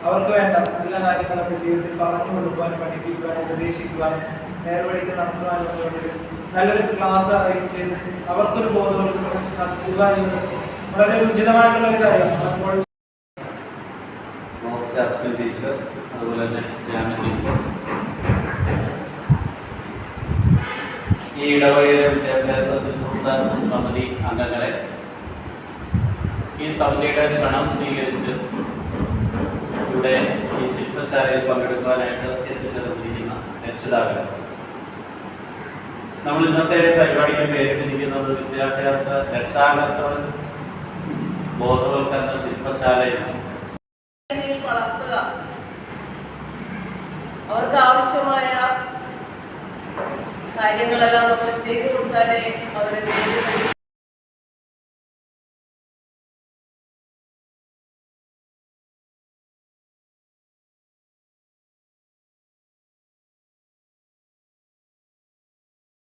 അവർക്ക് വേണ്ട എല്ലാ കാര്യങ്ങളൊക്കെ ജീവിതത്തിൽ പറഞ്ഞു കൊടുക്കുവാനും പഠിപ്പിക്കുവാനും ഉപദേശിക്കുവാനും നേർവഴിക്ക് നടത്തുവാനും വേണ്ടി നല്ലൊരു ക്ലാസ് അറേഞ്ച് ചെയ്ത് അവർക്കൊരു ബോധവൽക്കരണം നടത്തുക വളരെ ഉചിതമായിട്ടുള്ള ഒരു കാര്യമാണ്. അപ്പോൾ ജാസ്മിൻ ടീച്ചർ, അതുപോലെ തന്നെ ജാമിൻ ടീച്ചർ, ഈ ഇടവകയിലെ വിദ്യാഭ്യാസ ശുശ്രൂഷ സമിതി അംഗങ്ങളെ, ഈ സമിതിയുടെ ക്ഷണം സ്വീകരിച്ച് ഇവിടെ ഈ ശില്പശാലയിൽ പങ്കെടുക്കാനായിട്ട് എത്തിച്ചേർന്നിരിക്കുന്ന രക്ഷിതാക്കൾ, നമ്മൾ ഇന്നത്തെ പരിപാടിക്ക് പേരിട്ടിരിക്കുന്നത് വിദ്യാഭ്യാസ രക്ഷാകർത്തൃ ബോധവൽക്കരണ ശില്പശാലയാണ്. വളർത്തുക, അവർക്ക് ആവശ്യമായ കാര്യങ്ങളെല്ലാം നമ്മൾ ചെയ്തു കൊടുത്താലേ അവരെ